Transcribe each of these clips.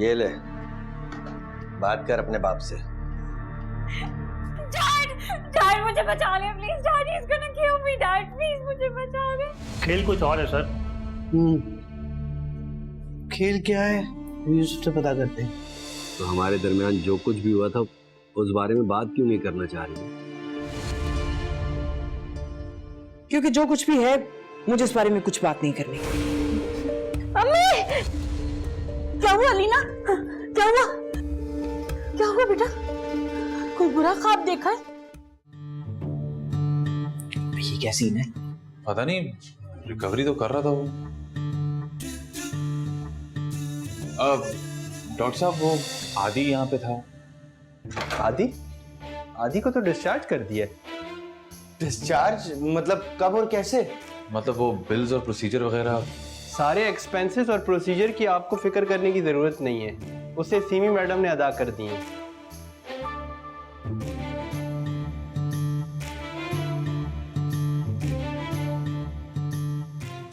ये ले, बात कर अपने बाप से। डैड मुझे बचा ले please. Dad is gonna kill me. Dad please मुझे बचा ले। खेल कुछ और है सर। खेल क्या है ये तो पता करते हैं। तो हमारे दरमियान जो कुछ भी हुआ था उस बारे में बात क्यों नहीं करना चाह रही? क्योंकि जो कुछ भी है मुझे इस बारे में कुछ बात नहीं करनी। मम्मी क्या हुआ लीना? क्या हुआ? क्या हुआ बेटा? कोई बुरा ख्वाब देखा है? ये क्या सीन है? पता नहीं, रिकवरी तो कर रहा था वो। डॉक्टर साहब वो आदि यहाँ पे था। आदि को तो डिस्चार्ज कर दिया। डिस्चार्ज मतलब कब और कैसे? मतलब वो बिल्स और प्रोसीजर वगैरह। सारे एक्सपेंसेस और प्रोसीजर की आपको फिक्र करने की जरूरत नहीं है, उसे सीमी मैडम ने अदा कर दिए।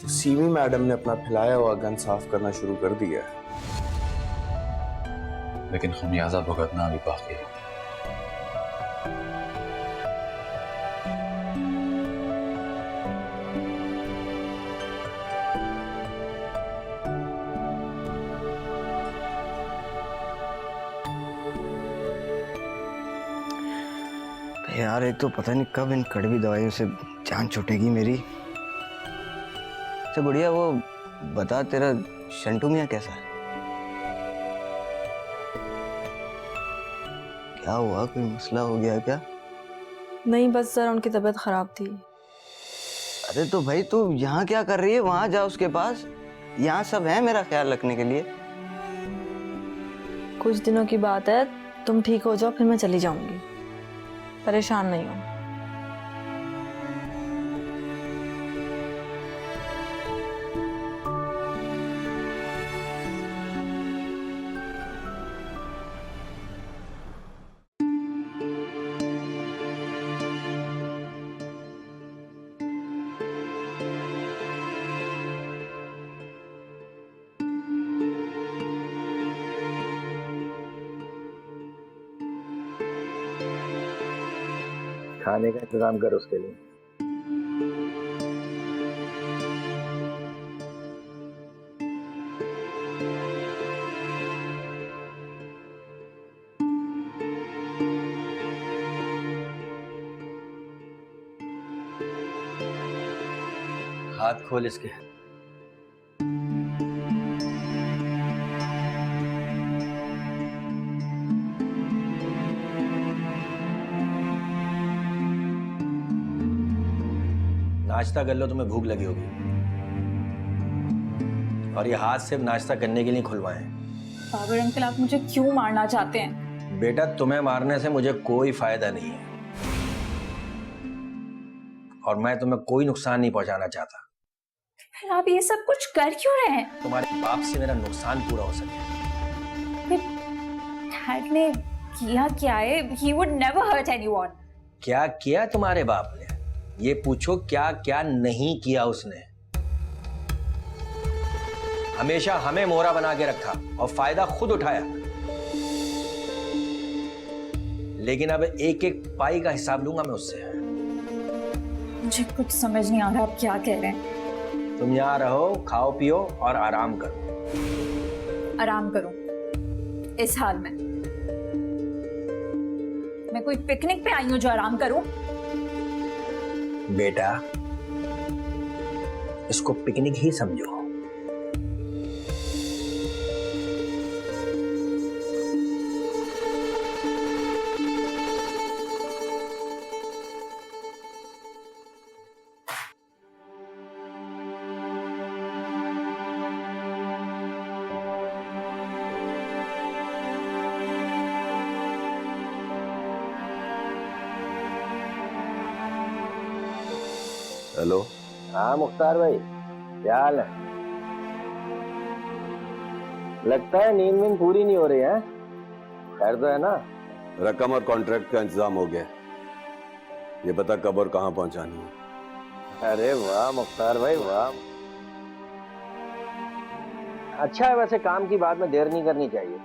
तो सीमी मैडम ने अपना फैलाया हुआ गन साफ करना शुरू कर दिया है। लेकिन खमियाजा भुगतना अभी बाकी है। यार एक तो पता नहीं कब इन कड़वी दवाइयों से जान छूटेगी मेरी। अच्छा बढ़िया, वो बता तेरा शंटू मियाँ कैसा है? क्या हुआ, कोई मसला हो गया क्या? नहीं बस सर उनकी तबीयत खराब थी। अरे तो भाई तू यहाँ क्या कर रही है? वहां जा उसके पास, यहाँ सब है मेरा ख्याल रखने के लिए। कुछ दिनों की बात है, तुम ठीक हो जाओ फिर मैं चली जाऊंगी। परेशान नहीं हो। खाने का इंतजाम कर उसके लिए। हाथ खोल इसके। नाश्ता कर लो, तुम्हें भूख लगी होगी। और ये हाथ सिर्फ नाश्ता करने के लिए खुलवाए हैं। बाबर अंकल आप मुझे क्यों मारना चाहते हैं? बेटा तुम्हें मारने से मुझे कोई फायदा नहीं है और मैं तुम्हें कोई नुकसान नहीं पहुंचाना चाहता। फिर आप ये सब कुछ कर क्यों रहे हैं? तुम्हारे बाप से मेरा नुकसान पूरा हो सके। डैड ने किया क्या है? He would never hurt anyone. क्या किया तुम्हारे बाप ने? ये पूछो क्या क्या नहीं किया उसने। हमेशा हमें मोहरा बना के रखा और फायदा खुद उठाया। लेकिन अब एक एक पाई का हिसाब लूंगा मैं उससे। मुझे कुछ समझ नहीं आ रहा आप क्या कह रहे हैं। तुम यहाँ रहो, खाओ पियो और आराम करो। आराम करो इस हाल में? मैं कोई पिकनिक पे आई हूं जो आराम करूं? बेटा इसको पिकनिक ही समझो। हेलो। हाँ मुख्तार भाई, क्या हाल है? लगता है नींद वींद पूरी नहीं हो रही है। खैर तो है ना? रकम और कॉन्ट्रैक्ट का इंतजाम हो गया, ये बता कब और कहाँ पहुंचानी है। अरे वाह मुख्तार भाई वाह। अच्छा है, वैसे काम की बात में देर नहीं करनी चाहिए,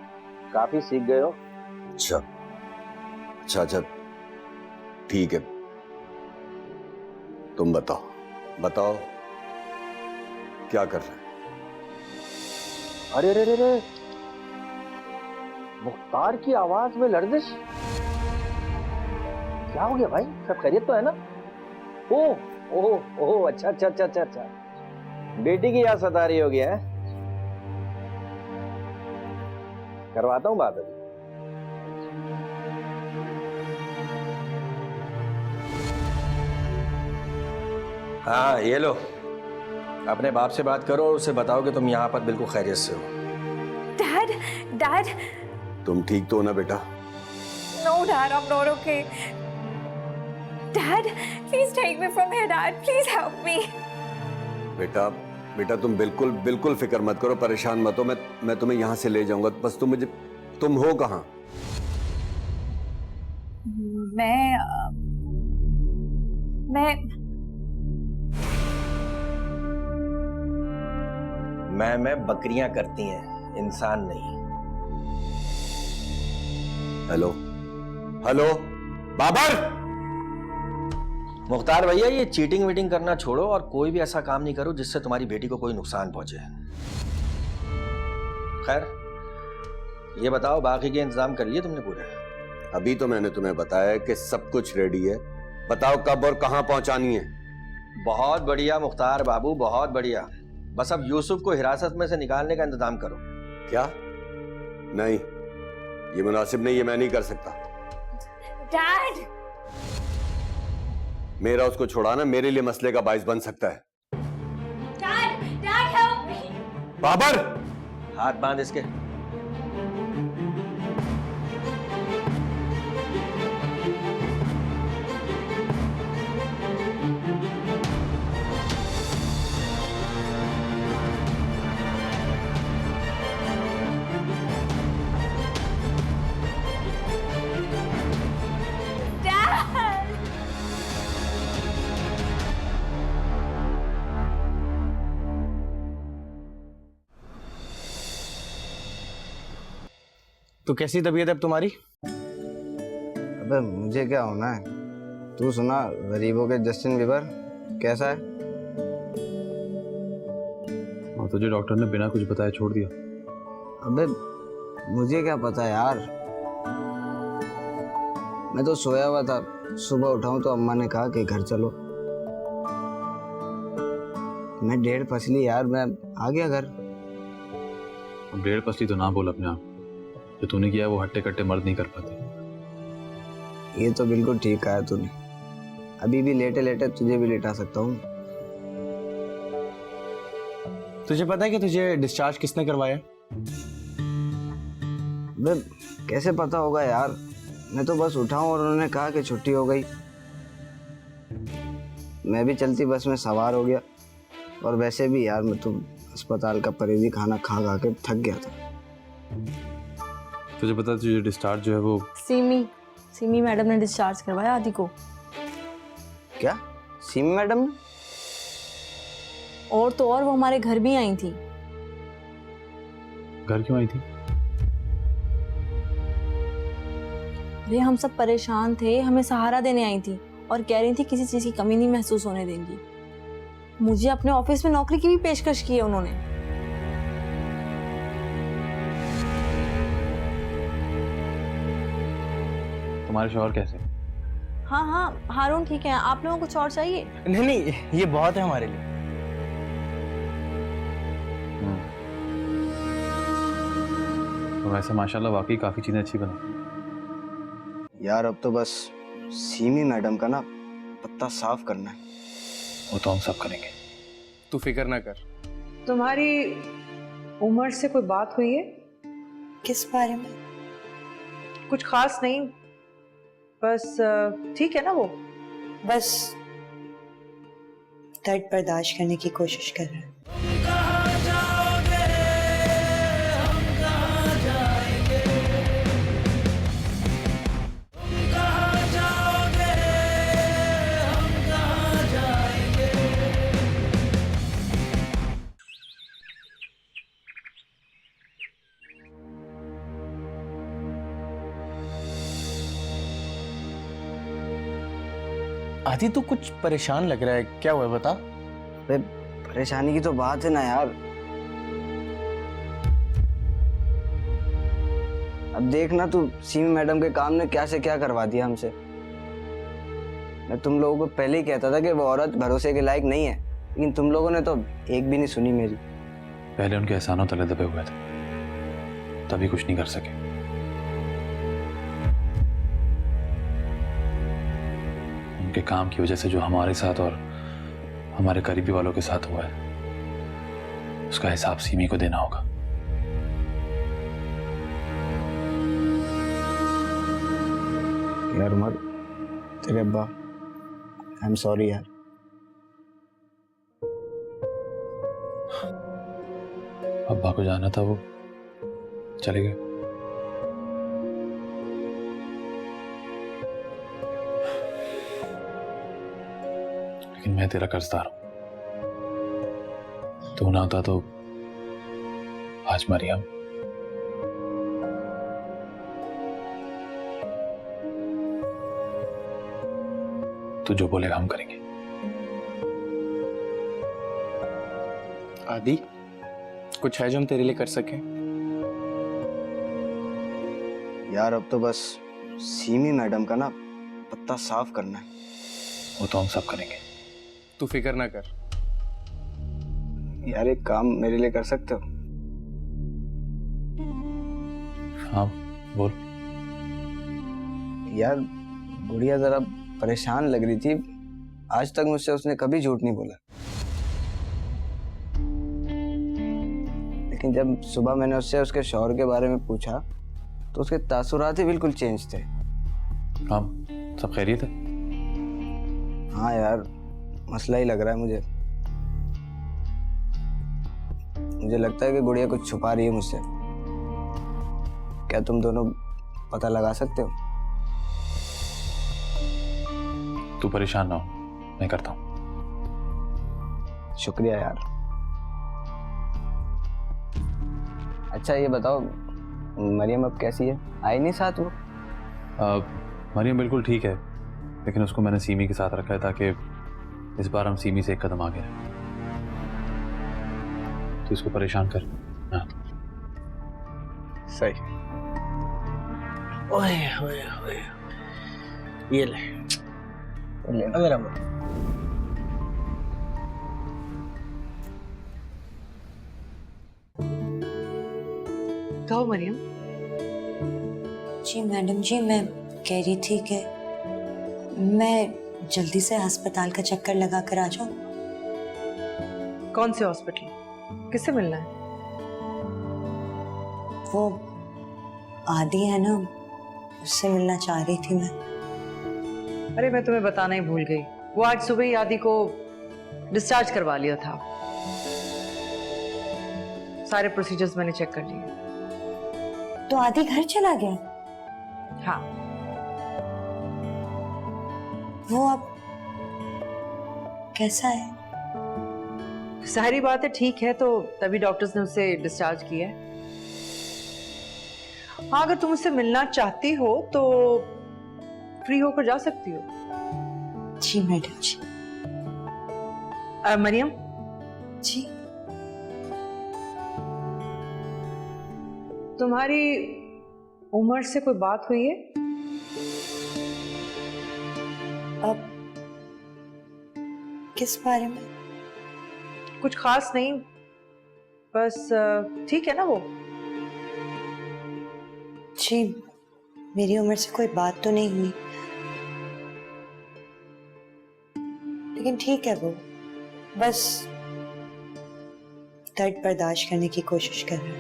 काफी सीख गए हो। अच्छा अच्छा अच्छा, ठीक है। तुम बताओ बताओ क्या कर रहे हैं? अरे अरे अरे अरे, मुख्तार की आवाज में लर्जिश, क्या हो गया भाई? सब खैरियत तो है ना? ओह ओह ओह, अच्छा अच्छा अच्छा अच्छा अच्छा, बेटी की याद सता रही होगी है? करवाता हूँ बात अभी। हाँ ये लो, अपने बाप से बात करो और उसे बताओ कि तुम यहाँ पर बिल्कुल खैरियत से हो। डैड, डैड, तुम ठीक तो हो ना बेटा? no dad, I'm not okay. Dad, please take me from here, Dad. Please help me. बेटा बेटा तुम बिल्कुल बिल्कुल फिक्र मत करो, परेशान मत हो। मैं तुम्हें यहाँ से ले जाऊंगा, बस तुम हो कहाँ? मैं बकरियां करती हैं, इंसान नहीं। Hello hello Babar! मुख्तार भैया, ये चीटिंग वीटिंग करना छोड़ो और कोई भी ऐसा काम नहीं करो जिससे तुम्हारी बेटी को कोई नुकसान पहुंचे। खैर ये बताओ, बाकी के इंतजाम कर लिए तुमने पूरे? अभी तो मैंने तुम्हें बताया कि सब कुछ रेडी है, बताओ कब और कहाँ पहुंचानी है। बहुत बढ़िया मुख्तार बाबू, बहुत बढ़िया। बस अब यूसुफ को हिरासत में से निकालने का इंतजाम करो। क्या? नहीं, ये मुनासिब नहीं, ये मैं नहीं कर सकता। Dad, मेरा उसको छुड़ाना मेरे लिए मसले का बाइस बन सकता है। Dad, Dad, help me. Babar! हाथ बांध इसके। Dad. तो कैसी तबीयत है अब तुम्हारी? अबे मुझे क्या होना है, तू सुना गरीबों के जस्टिन बीबर कैसा है? और तुझे डॉक्टर ने बिना कुछ बताए छोड़ दिया? अबे मुझे क्या पता यार, मैं तो सोया हुआ था, सुबह उठाऊं तो अम्मा ने कहा कि घर चलो। मैं 1.5 पसली यार, मैं आ गया घर। अब 1.5 पसली तो ना बोल अपने आप, जो तूने किया है वो हट्टे कट्टे मर्द नहीं कर पाते। ये तो बिल्कुल ठीक कहा तूने, अभी भी लेटे लेटे तुझे भी लेटा सकता हूँ। तुझे पता है कि तुझे डिस्चार्ज किसने करवाया? बे कैसे पता होगा यार, मैं तो बस उठा हूँ और उन्होंने कहा कि छुट्टी हो गई। मैं भी चलती बस में सवार हो गया, और वैसे भी यार मैं तो अस्पताल का परहेजी खाना खा खा के थक गया था। तुझे पता है तुझे डिस्चार्ज जो है वो सीमी मैडम ने डिस्चार्ज करवाया आदि को। क्या सीमी मैडम ने? और तो और वो हमारे घर भी आई थी। घर क्यों आई थी? अरे हम सब परेशान थे, हमें सहारा देने आई थी और कह रही थी किसी चीज की कमी नहीं महसूस होने देंगी। मुझे अपने ऑफिस में नौकरी की भी पेशकश की है उन्होंने। तुम्हारे शौहर कैसे? हाँ हाँ हारून ठीक है। आप लोगों को कुछ और चाहिए? नहीं नहीं, ये बहुत है हमारे लिए। तो वैसे माशाल्लाह वाकई काफी चीजें अच्छी बनी। यार अब तो बस सीमी मैडम का ना पत्ता साफ करना है। वो तो हम सब करेंगे, तू फिक्र ना कर। तुम्हारी उमर से कोई बात हुई है? किस बारे में? कुछ खास नहीं, बस ठीक है ना वो? बस दर्द बर्दाश्त करने की कोशिश कर रहा है। आदि तू कुछ परेशान लग रहा है, क्या हुआ है बता। अबे परेशानी की तो बात है ना यार। अब देखना तू, सीमी मैडम के काम ने क्या से क्या करवा दिया हमसे। मैं तुम लोगों को पहले ही कहता था कि वो औरत भरोसे के लायक नहीं है, लेकिन तुम लोगों ने तो एक भी नहीं सुनी मेरी। पहले उनके एहसानों तले दबे हुए थे, तभी कुछ नहीं कर सके। उनके काम की वजह से जो हमारे साथ और हमारे करीबी वालों के साथ हुआ है, उसका हिसाब सीमी को देना होगा। यार उमर, तेरे अब्बा, आई एम सॉरी यार। अब्बा को जाना था, वो चले गए। लेकिन मैं तेरा कर्जदार हूं। तू ना होता तो आज मरियम, तू जो बोलेगा हम करेंगे। आदि कुछ है जो हम तेरे लिए कर सकें? यार अब तो बस सीमी मैडम का ना पत्ता साफ करना है। वो तो हम सब करेंगे। तू फिक्र ना कर। यार एक काम मेरे लिए कर सकते हो? हाँ बोल। यार गुड़िया जरा परेशान लग रही थी, आज तक मुझसे उसने कभी झूठ नहीं बोला, लेकिन जब सुबह मैंने उससे उसके शौहर के बारे में पूछा तो उसके तासुरात ही बिल्कुल चेंज थे। हाँ सब खैरियत है? हाँ यार मसला ही लग रहा है मुझे। मुझे लगता है कि गुड़िया कुछ छुपा रही है मुझसे। क्या तुम दोनों पता लगा सकते हो? तू परेशान ना हो, मैं करता हूँ। शुक्रिया यार। अच्छा ये बताओ, मरियम अब कैसी है? आई नहीं साथ वो? मरियम बिल्कुल ठीक है, लेकिन उसको मैंने सीमी के साथ रखा है ताकि इस बार हम सीमी से एक कदम आगे रहें। तो इसको परेशान कर। हाँ सही। ओए ओए ओए, ये ले मेरा मन। कहो मरियम। जी मैडम जी, मैं कह रही थी कि मैं जल्दी से अस्पताल का चक्कर लगा कर आ जाऊं। कौन से हॉस्पिटल? किससे मिलना है? वो आदि है ना, उससे मिलना चाह रही थी मैं। अरे मैं तुम्हें बताना ही भूल गई, वो आज सुबह ही आदि को डिस्चार्ज करवा लिया था। सारे प्रोसीजर्स मैंने चेक कर लिए। तो आदि घर चला गया? हाँ। वो अब कैसा है? सारी बात है ठीक है, तो तभी डॉक्टर्स ने उसे डिस्चार्ज किया है। हाँ अगर तुम उससे मिलना चाहती हो तो फ्री होकर जा सकती हो। जी मैडम जी। मरियम जी तुम्हारी उमर से कोई बात हुई है? अब किस बारे में? कुछ खास नहीं, बस ठीक है ना वो? जी मेरी उम्र से कोई बात तो नहीं हुई, लेकिन ठीक है वो बस दर्द बर्दाश्त करने की कोशिश कर रहा है।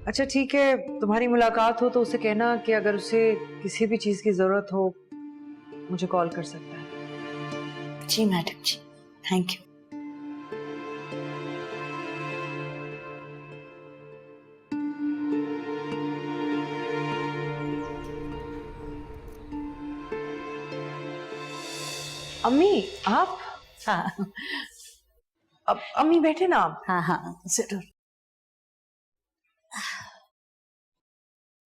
अच्छा ठीक है, तुम्हारी मुलाकात हो तो उसे कहना कि अगर उसे किसी भी चीज की जरूरत हो मुझे कॉल कर सकता है। जी मैडम जी, थैंक यू। अम्मी आप? हाँ अब अम्मी बैठे ना आप। हाँ हाँ जरूर।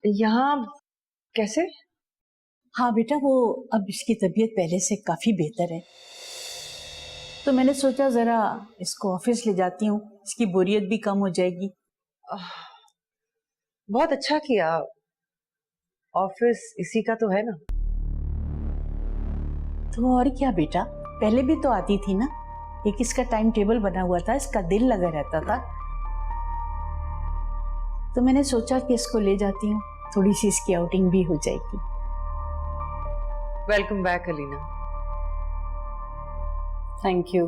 यहाँ कैसे? हाँ बेटा, वो अब इसकी तबीयत पहले से काफी बेहतर है, तो मैंने सोचा जरा इसको ऑफिस ले जाती हूँ, इसकी बोरियत भी कम हो जाएगी। बहुत अच्छा किया। ऑफिस इसी का तो है ना। तो और क्या बेटा, पहले भी तो आती थी ना, एक इसका टाइम टेबल बना हुआ था, इसका दिल लगा रहता था, तो मैंने सोचा कि इसको ले जाती हूँ, थोड़ी सी इसकी आउटिंग भी हो जाएगी। Welcome back Alina. Thank you.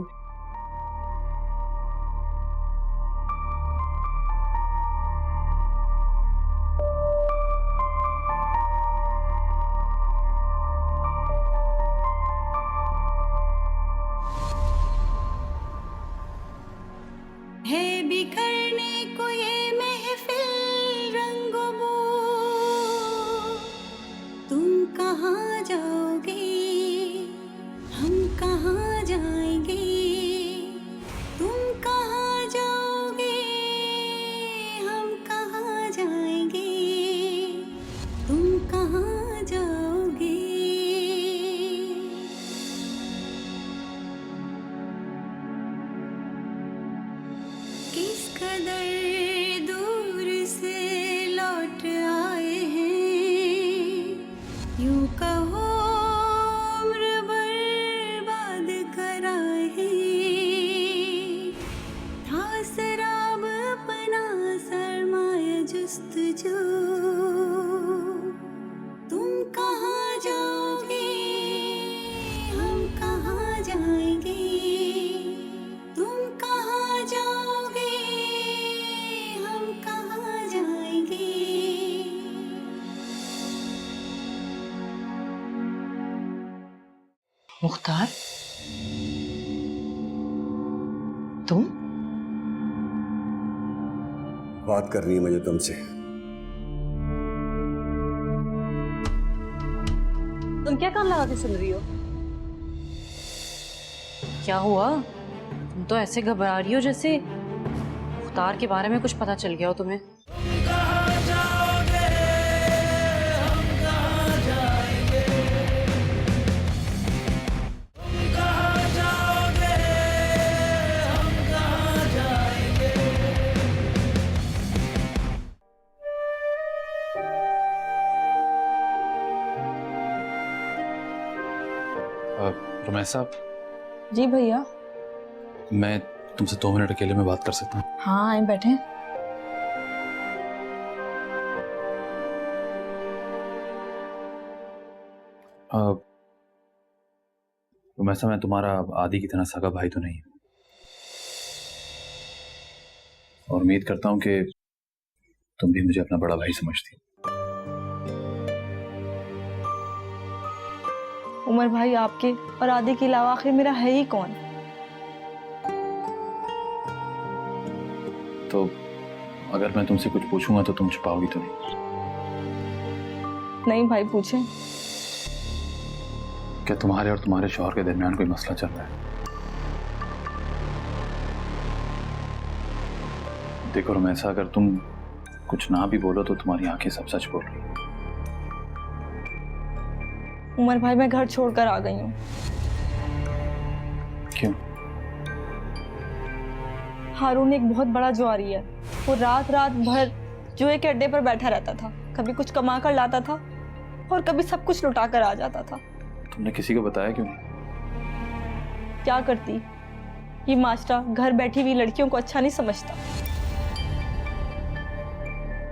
है बिखरने को ये महफिल रंगों बो, तुम कहाँ जाओगे, हम कहाँ जाएंगे, तुम कहाँ जाओगे, हम कहाँ जाएंगे, तुम कहाँ जाओगे। किस कदर दूर से लौट आए हैं, यूं कहो उम्र बर्बाद कराए हैं, था शराब अपना सरमाया जुस्तजू, तुम कहाँ जाओगे, हम कहाँ जाएंगे, तुम कहाँ जाओगे, हम कहाँ जाएंगे। मुख्तार, तुम? बात करनी है मुझे तुमसे। तुम क्या कान लगा के सुन रही हो? क्या हुआ? तुम तो ऐसे घबरा रही हो जैसे मुख्तार के बारे में कुछ पता चल गया हो तुम्हें। रुमैस साहब, जी भैया। मैं तुमसे 2 मिनट अकेले में बात कर सकता हूँ? हाँ, आए बैठे। रुमैस साहब, मैं तुम्हारा आदि की तरह सगा भाई तो नहीं, और उम्मीद करता हूँ कि तुम भी मुझे अपना बड़ा भाई समझती हो। उमर भाई आपके और आदि के अलावा आखिर मेरा है ही कौन? तो अगर मैं तुमसे कुछ पूछूंगा तो तुम छुपाओगी तो नहीं? नहीं भाई, पूछें। क्या तुम्हारे और तुम्हारे शौहर के दरमियान कोई मसला चल रहा है? देखो रुमैसा, अगर तुम कुछ ना भी बोलो तो तुम्हारी आंखें सब सच बोल रही हैं। उमर भाई, मैं घर छोड़कर आ गई हूँ। क्यों? हारून एक बहुत बड़ा जुआरी है। वो रात रात भर जुए के अड्डे पर बैठा रहता था, कभी कुछ कमा कर लाता था और कभी सब कुछ लुटा कर आ जाता था। तुमने किसी को बताया क्यों नहीं? क्या करती, ये मास्टर घर बैठी हुई लड़कियों को अच्छा नहीं समझता।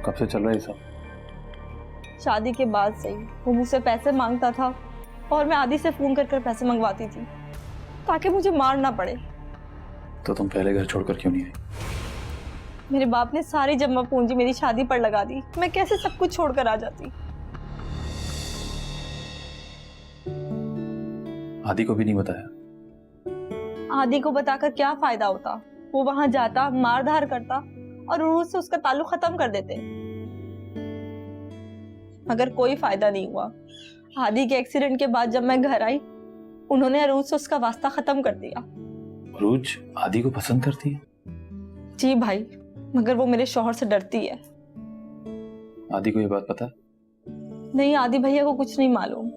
कब से चल रहा है ये सब? शादी के बाद से ही वो मुझसे पैसे मांगता था और मैं आदि से फोन कर पैसे मंगवाती थी ताकि मुझे मार ना पड़े। तो तुम पहले घर छोड़कर क्यों नहीं आई? मेरे बाप ने सारी जमा पूंजी मेरी शादी पर लगा दी, मैं कैसे सब कुछ छोड़कर आ जाती। आदि को भी नहीं बताया? आदि को बताकर क्या फायदा होता, वो वहां जाता, मारधार करता और उरूज से उसका ताल्लुक खत्म कर देते। मगर कोई फायदा नहीं हुआ। आदि के एक्सीडेंट के बाद जब मैं घर आई, उन्होंने अरूज से उसका वास्ता खत्म कर दिया। अरूज आदि को पसंद करती है? जी भाई, मगर वो मेरे शौहर से डरती है। आदि को ये बात पता है? नहीं, आदि भैया को कुछ नहीं मालूम।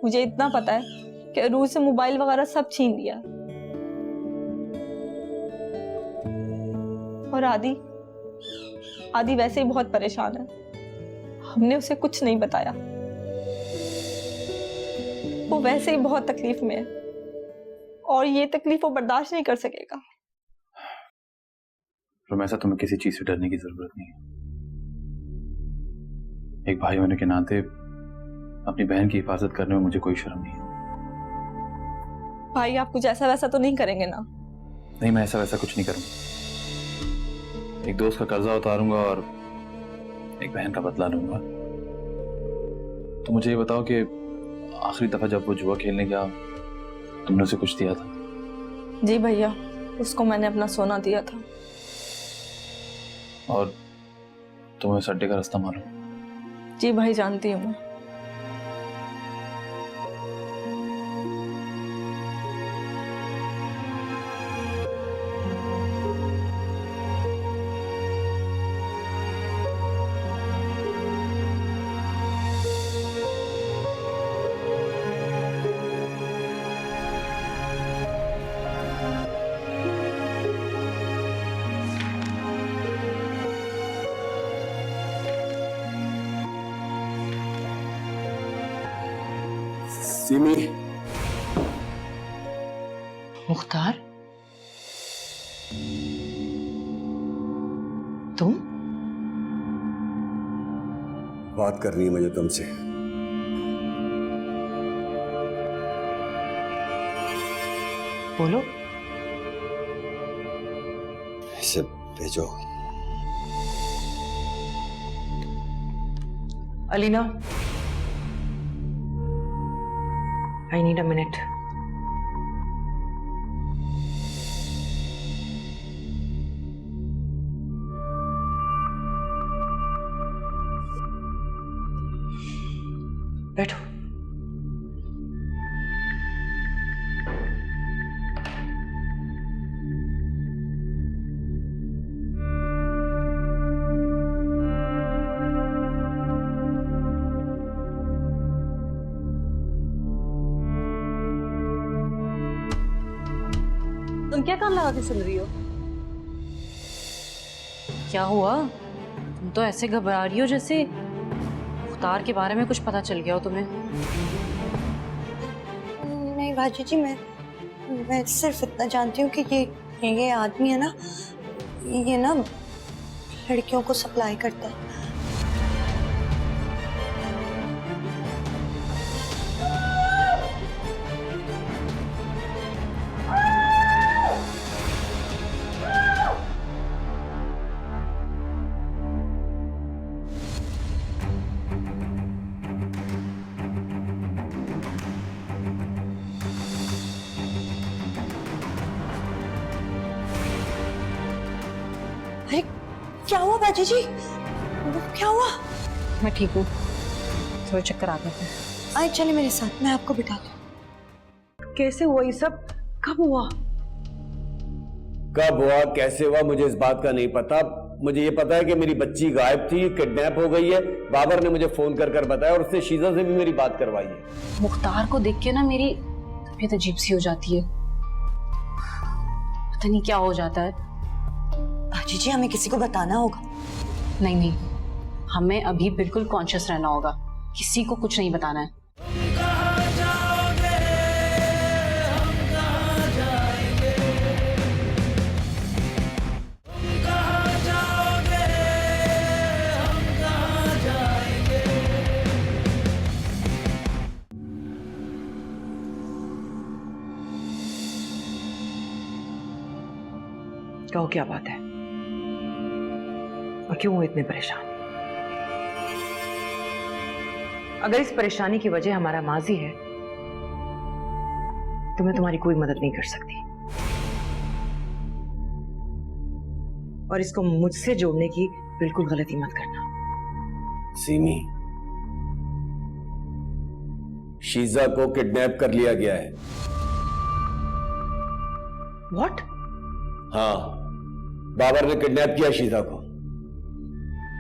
मुझे इतना पता है कि अरूज से मोबाइल वगैरह सब छीन लिया। और आदि वैसे ही बहुत परेशान है। हमने उसे कुछ नहीं बताया। वो वैसे ही बहुत तकलीफ में है और ये तकलीफ वो बर्दाश्त नहीं कर सकेगा। रोमैसा, तुम्हें किसी चीज से डरने की जरूरत नहीं है। एक भाई होने के नाते अपनी बहन की हिफाजत करने में मुझे कोई शर्म नहीं है। भाई आप कुछ ऐसा वैसा तो नहीं करेंगे ना? नहीं, मैं ऐसा वैसा कुछ नहीं करूंगा। एक दोस्त का कर्जा उतारूंगा और एक बहन का बदला लूंगा। तो मुझे ये बताओ कि आखिरी दफा जब वो जुआ खेलने गया, तुमने उसे कुछ दिया था? जी भैया, उसको मैंने अपना सोना दिया था। और तुम्हें उस अड्डे का रास्ता मालूम? जी भाई, जानती हूँ मैं। सिमी, मुख्तार, तुम? बात करनी है मुझे तुमसे। बोलो। इसे भेजो। Alina, I need a minute. बैठो। तुम क्या कान लगा के सुन रही हो? क्या हुआ? तुम तो ऐसे घबरा रही हो जैसे मुख्तार के बारे में कुछ पता चल गया हो तुम्हें। नहीं बाजी जी, मैं सिर्फ इतना जानती हूँ कि ये आदमी है ना, ये ना लड़कियों को सप्लाई करता है। अरे क्या हुआ बाजी जी? क्या हुआ? मैं ठीक हूँ, थोड़े चक्कर आ गए थे। आए चले मेरे साथ, मैं आपको बिठा दूं। कैसे हुआ ये सब? कब हुआ? कब हुआ, कैसे हुआ, मुझे इस बात का नहीं पता। मुझे ये पता है कि मेरी बच्ची गायब थी, किडनैप हो गई है। बाबर ने मुझे फोन कर कर बताया और उसने शीजा से भी मेरी बात करवाई है। मुख्तार को देख के ना मेरी तबीयत अजीब सी हो जाती है, पता नहीं क्या हो जाता है। बाजी जी, हमें किसी को बताना होगा। नहीं, हमें अभी बिल्कुल कॉन्शियस रहना होगा, किसी को कुछ नहीं बताना है। कहो क्या बात है और क्यों हो इतने परेशान? अगर इस परेशानी की वजह हमारा माजी है तो मैं तुम्हारी कोई मदद नहीं कर सकती, और इसको मुझसे जोड़ने की बिल्कुल गलती मत करना। सीमी, शीजा को किडनैप कर लिया गया है। व्हाट? हाँ, बाबर ने किडनैप किया शीजा को।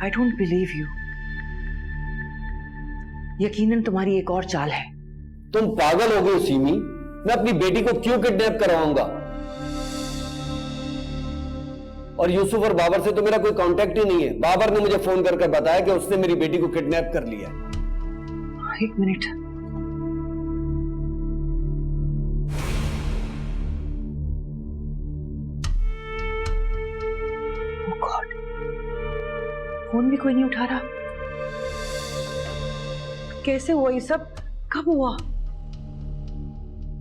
I don't believe you. यकीनन तुम्हारी एक और चाल है। तुम पागल हो गए सीमी, मैं अपनी बेटी को क्यों किडनैप करवाऊंगा? और यूसुफ और बाबर से तो मेरा कोई कांटेक्ट ही नहीं है। बाबर ने मुझे फोन करके बताया कि उसने मेरी बेटी को किडनैप कर लिया। एक मिनट, ओह गॉड, फोन भी कोई नहीं उठा रहा। कैसे हुआ ये सब? कब हुआ?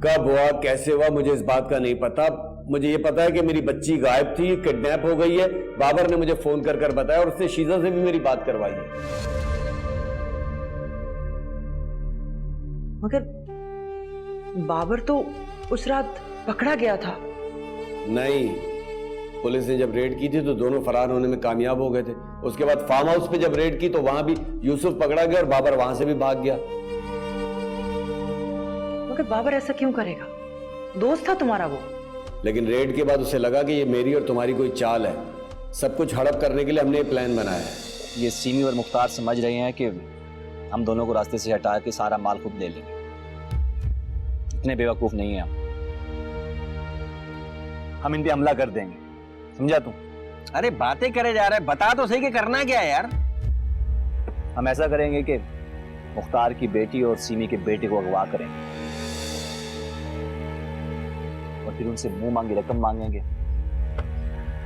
कब हुआ, कैसे हुआ, मुझे इस बात का नहीं पता। मुझे ये पता है कि मेरी बच्ची गायब थी, किडनैप हो गई है। बाबर ने मुझे फोन कर बताया और उसने शीजा से भी मेरी बात करवाई है। मगर बाबर तो उस रात पकड़ा गया था। नहीं, पुलिस ने जब रेड की थी तो दोनों फरार होने में कामयाब हो गए थे। उसके बाद फार्म हाउस पे जब रेड की तो वहां भी यूसुफ पकड़ा गया और बाबर वहां से भी भाग गया। मगर बाबर ऐसा क्यों करेगा? दोस्त था तुम्हारा वो। लेकिन रेड के बाद उसे लगा कि ये मेरी और तुम्हारी कोई चाल है। सब कुछ हड़प करने के लिए हमने प्लान बनाया है। ये सीमी और मुख्तार समझ रहे हैं कि हम दोनों को रास्ते से हटा के सारा माल खुद ले लेंगे। इतने बेवकूफ नहीं है हम इन पे हमला कर देंगे, समझा तू? अरे बातें करे जा रहे, बता तो सही कि करना क्या है यार। हम ऐसा करेंगे कि मुख्तार की बेटी और सीमी के बेटे को अगवा करेंगे और फिर उनसे मुंह मांगी रकम मांगेंगे।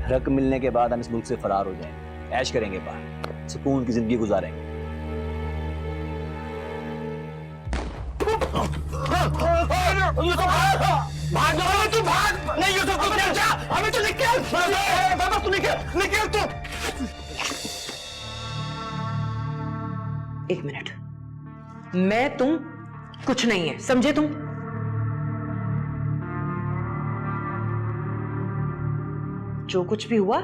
रकम मिलने के बाद हम इस मुल्क से फरार हो जाएंगे, ऐश करेंगे, बाहर सुकून की जिंदगी गुजारेंगे। एक मिनट, मैं तुम कुछ नहीं है, समझे तुम? जो कुछ भी हुआ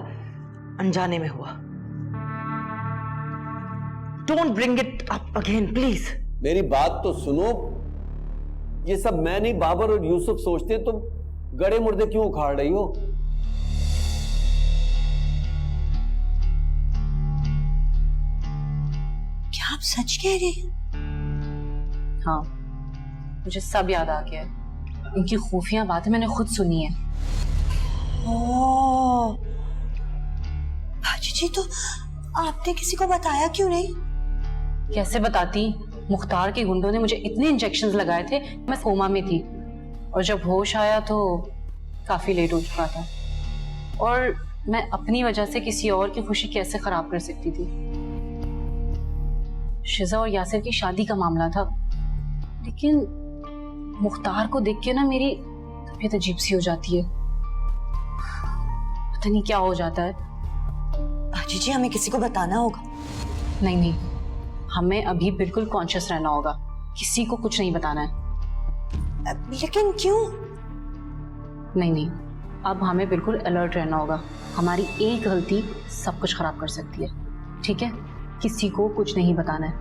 अनजाने में हुआ। Don't bring it up again please. मेरी बात तो सुनो। ये सब मैं नहीं, बाबर और यूसुफ सोचते। तुम गड़े मुर्दे क्यों उखाड़ रही हो? क्या आप सच कह रहे हैं? हाँ, मुझे सब याद आ गया। इनकी खुफिया बातें मैंने खुद सुनी है। ओह, भाजी जी, तो आपने किसी को बताया क्यों नहीं? कैसे बताती? मुख्तार के गुंडों ने मुझे इतने इंजेक्शंस लगाए थे, मैं कोमा में थी और जब होश आया तो काफी लेट हो चुका था। और मैं अपनी वजह से किसी और की खुशी कैसे खराब कर सकती थी? शिजा और यासिर की शादी का मामला था, लेकिन मुख्तार को देख के ना मेरी तबीयत अजीब सी हो जाती है। पता नहीं क्या हो जाता है। भाजी जी, हमें किसी को बताना होगा। नहीं नहीं, हमें अभी बिल्कुल कॉन्शियस रहना होगा, किसी को कुछ नहीं बताना है। लेकिन क्यों? नहीं नहीं, अब हमें बिल्कुल अलर्ट रहना होगा। हमारी एक गलती सब कुछ खराब कर सकती है, ठीक है? किसी को कुछ नहीं बताना है।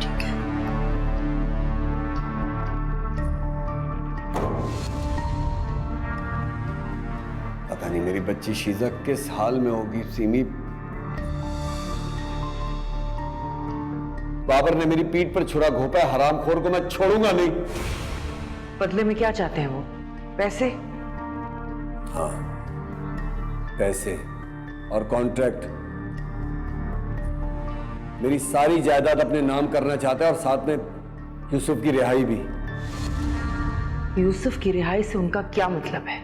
ठीक है। पता नहीं मेरी बच्ची शीजा किस हाल में होगी। सीमी, बाबर ने मेरी पीठ पर छुरा घोंपा है। हरामखोर को मैं छोड़ूंगा नहीं। बदले में क्या चाहते हैं वो? पैसे? हाँ, पैसे और कॉन्ट्रैक्ट। मेरी सारी जायदाद अपने नाम करना चाहता है और साथ में यूसुफ की रिहाई भी। यूसुफ की रिहाई से उनका क्या मतलब है?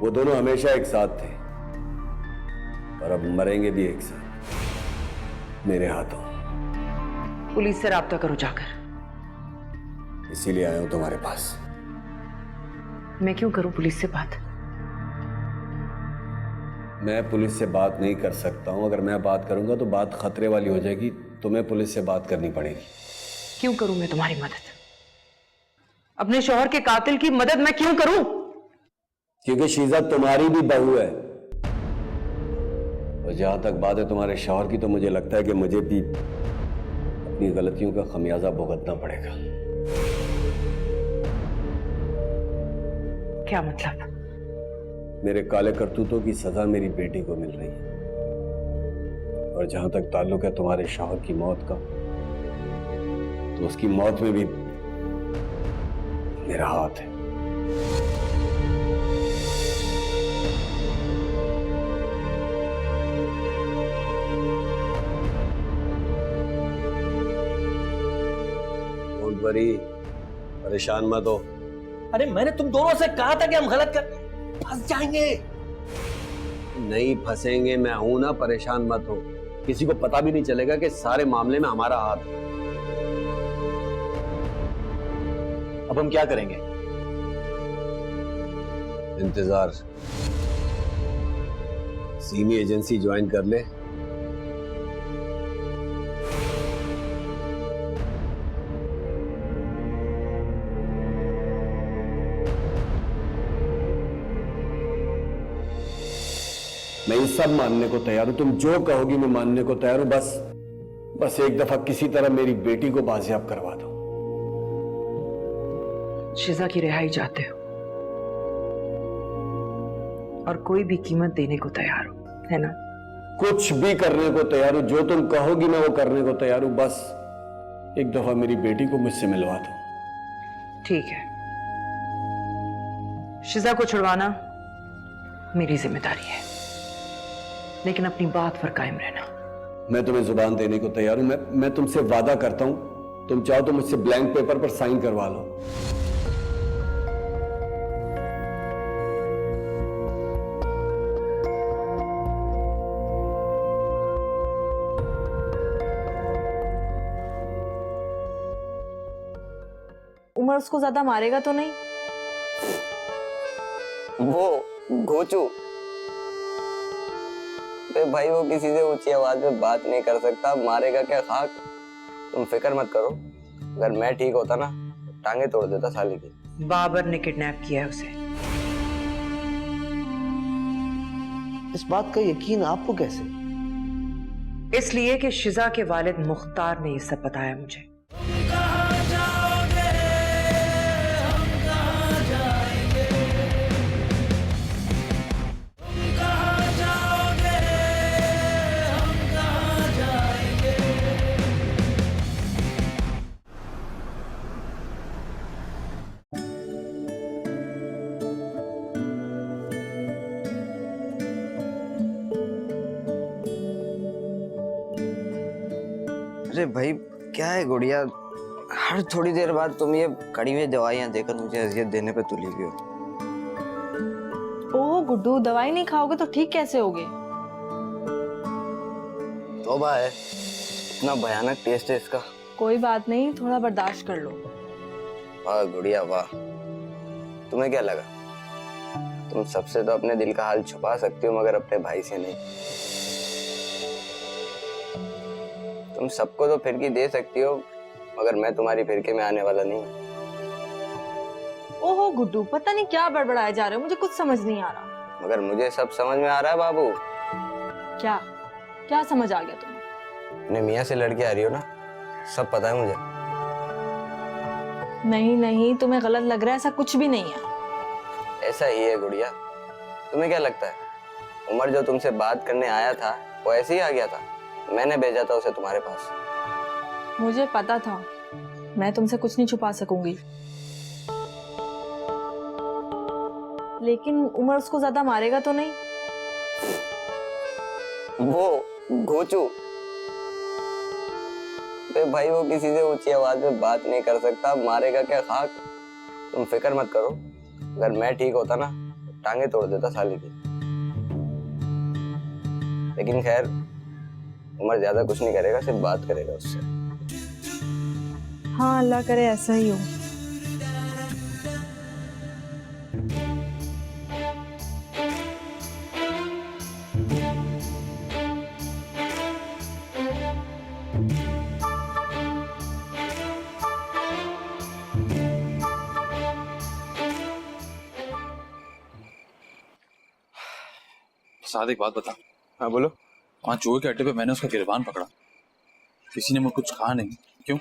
वो दोनों हमेशा एक साथ थे और अब मरेंगे भी एक साथ मेरे हाथों। पुलिस से राब्ता करो जाकर। इसीलिए आया हूं तुम्हारे पास। मैं क्यों करूं पुलिस से बात? मैं पुलिस से बात नहीं कर सकता हूं। अगर मैं बात करूंगा तो बात खतरे वाली हो जाएगी। तुम्हें पुलिस से बात करनी पड़ेगी। क्यों करूं मैं तुम्हारी मदद? अपने शौहर के कातिल की मदद मैं क्यों करूं? क्योंकि शीजा तुम्हारी भी बहू है और जहां तक बात है तुम्हारे शौहर की, तो मुझे लगता है कि मुझे भी अपनी गलतियों का खमियाजा भुगतना पड़ेगा। क्या मतलब? मेरे काले करतूतों की सजा मेरी बेटी को मिल रही है और जहां तक ताल्लुक है तुम्हारे शौहर की मौत का, तो उसकी मौत में भी मेरा हाथ है। डोंट वरी, परेशान मत हो। अरे मैंने तुम दोनों से कहा था कि हम गलत कर फंस जाएंगे। नहीं फंसेंगे, मैं हूं ना, परेशान मत हो। किसी को पता भी नहीं चलेगा कि सारे मामले में हमारा हाथ है। अब हम क्या करेंगे? इंतजार। सीमी एजेंसी ज्वाइन कर ले। मैं ये सब मानने को तैयार हूं, तुम जो कहोगी मैं मानने को तैयार हूं। बस एक दफा किसी तरह मेरी बेटी को बाजियाब करवा दो। शिजा की रिहाई चाहते हो और कोई भी कीमत देने को तैयार हो, है ना? कुछ भी करने को तैयार हूं, जो तुम कहोगी मैं वो करने को तैयार हूं। बस एक दफा मेरी बेटी को मुझसे मिलवा दो। ठीक है, शिजा को छुड़वाना मेरी जिम्मेदारी है, लेकिन अपनी बात पर कायम रहना। मैं तुम्हें जुबान देने को तैयार हूं। मैं तुमसे वादा करता हूं, तुम चाहो तो मुझसे ब्लैंक पेपर पर साइन करवा लो। उमर उसको ज्यादा मारेगा तो नहीं? वो घोचू भाई, वो किसी से ऊंची आवाज में बात नहीं कर सकता, मारेगा क्या खाक। तुम फिक्र मत करो, अगर मैं ठीक होता ना टांगे तोड़ देता साली की। बाबर ने किडनैप किया है उसे। इस बात का यकीन आपको कैसे? इसलिए कि शिजा के वालिद मुख्तार ने ये सब बताया मुझे। अरे भाई क्या है गुड़िया, हर थोड़ी देर बाद तुम ये कड़ी हुई दवाइयां देकर मुझे अजियत देने पे तुली हुई हो। ओह गुड्डू, दवाई नहीं खाओगे तो ठीक कैसे होगे? तौबा है, इतना भयानक टेस्ट है इसका। कोई बात नहीं, थोड़ा बर्दाश्त कर लो। वाह गुड़िया वाह, तुम्हें क्या लगा तुम सबसे तो अपने दिल का हाल छुपा सकती हो, मगर अपने भाई से नहीं। तुम सबको तो फिरकी दे सकती हो, मगर मैं तुम्हारी फिरके में आने वाला नहीं। ओहो गुड्डू, पता नहीं क्या बड़बड़ाए जा रहे हो, मुझे कुछ समझ नहीं आ रहा। मगर मुझे सब समझ में आ रहा है बाबू। क्या क्या समझ आ गया तुम्हें? अपने मियाँ से लड़के आ रही हो ना, सब पता है मुझे। नहीं नहीं, तुम्हें गलत लग रहा है, ऐसा कुछ भी नहीं है। ऐसा ही है गुड़िया। तुम्हें क्या लगता है उमर जो तुमसे बात करने आया था वो ऐसे ही आ गया था? मैंने भेजा था उसे तुम्हारे पास। मुझे पता था, मैं तुमसे कुछ नहीं छुपा सकूंगी, लेकिन उमर उसको ज्यादा मारेगा तो नहीं? वो घोचू भाई, वो किसी से ऊंची आवाज में बात नहीं कर सकता, मारेगा क्या खाक। तुम फिक्र मत करो, अगर मैं ठीक होता ना टांगे तोड़ देता साली की। लेकिन खैर उमर ज्यादा कुछ नहीं करेगा, सिर्फ बात करेगा उससे। हाँ अल्लाह करे ऐसा ही हो। साथ एक बात बता। हाँ बोलो। वहाँ चूहे के अड्डे पे मैंने उसका गिरबान पकड़ा, किसी ने मुझे कुछ कहा नहीं, क्यों?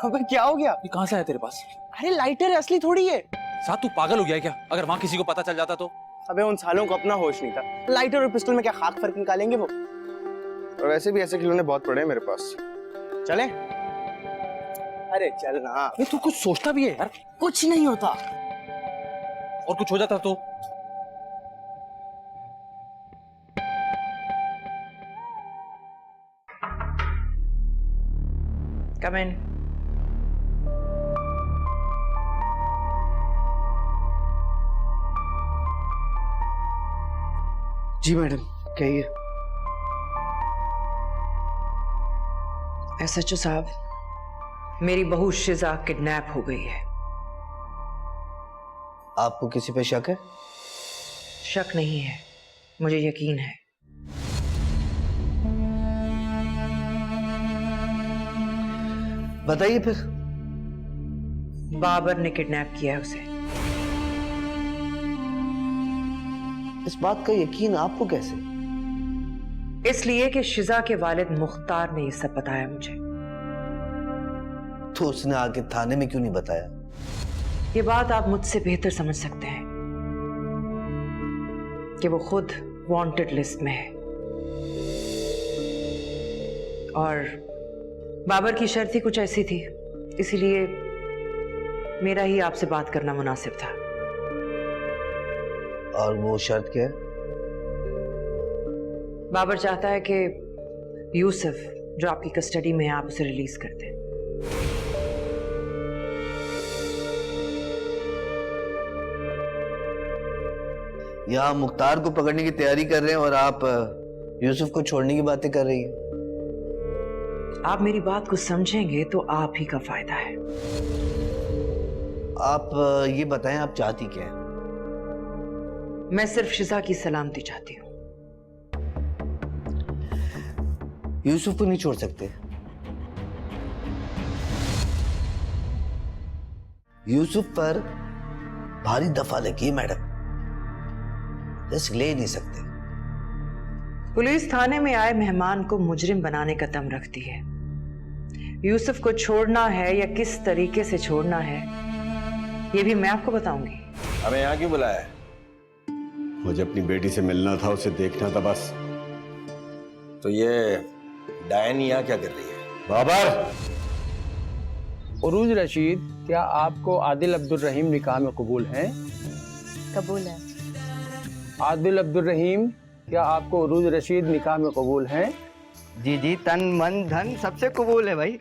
अबे क्या हो गया? ये कहाँ से आया तेरे पास? अरे लाइटर है, असली थोड़ी है। साथ तू पागल हो गया है क्या? अगर वहाँ किसी को पता चल जाता तो? अबे उन सालों को अपना होश नहीं था। लाइटर और पिस्टल में क्या खाक फर्क निकालेंगे वो? और वैसे भी ऐसे खिलौने बहुत पड़े हैं मेरे पास। चलें? अरे चल ना। ये तू कुछ सोचता भी है यार। कुछ नहीं होता। और कुछ हो जाता तो? कम इन। जी मैडम, कहिए। एसएचओ साहब, मेरी बहू शिजा किडनैप हो गई है। आपको किसी पे शक है? शक नहीं है, मुझे यकीन है। बताइए फिर। बाबर ने किडनैप किया है उसे। इस बात का यकीन आपको कैसे? इसलिए कि शिजा के वालिद मुख्तार ने ये सब बताया मुझे। तो उसने आके थाने में क्यों नहीं बताया? ये बात आप मुझसे बेहतर समझ सकते हैं कि वो खुद वांटेड लिस्ट में है और बाबर की शर्त ही कुछ ऐसी थी, इसीलिए मेरा ही आपसे बात करना मुनासिब था। और वो शर्त क्या है? बाबर चाहता है कि यूसुफ जो आपकी कस्टडी में है आप उसे रिलीज कर दें। यहाँ मुख्तार को पकड़ने की तैयारी कर रहे हैं और आप यूसुफ को छोड़ने की बातें कर रही हैं। आप मेरी बात को समझेंगे तो आप ही का फायदा है। आप ये बताएं, आप चाहती क्या है? मैं सिर्फ शिजा की सलामती चाहती हूँ। यूसुफ को नहीं छोड़ सकते? यूसुफ पर भारी दफा लगी मैडम, रिस्क ले नहीं सकते। पुलिस थाने में आए मेहमान को मुजरिम बनाने का दम रखती है। यूसुफ को छोड़ना है या किस तरीके से छोड़ना है ये भी मैं आपको बताऊंगी। हमें यहाँ क्यों बुलाया है? मुझे अपनी बेटी से मिलना था, उसे देखना था बस। तो ये डायन यहाँ क्या कर रही है? बाबर! उरूज रशीद, क्या आपको आदिल अब्दुल रहीम निकाह में कबूल हैं? कबूल है। आदिल अब्दुल रहीम, क्या आपको उरूज रशीद निकाह में कबूल हैं? जी जी, तन मन धन सबसे कबूल है भाई।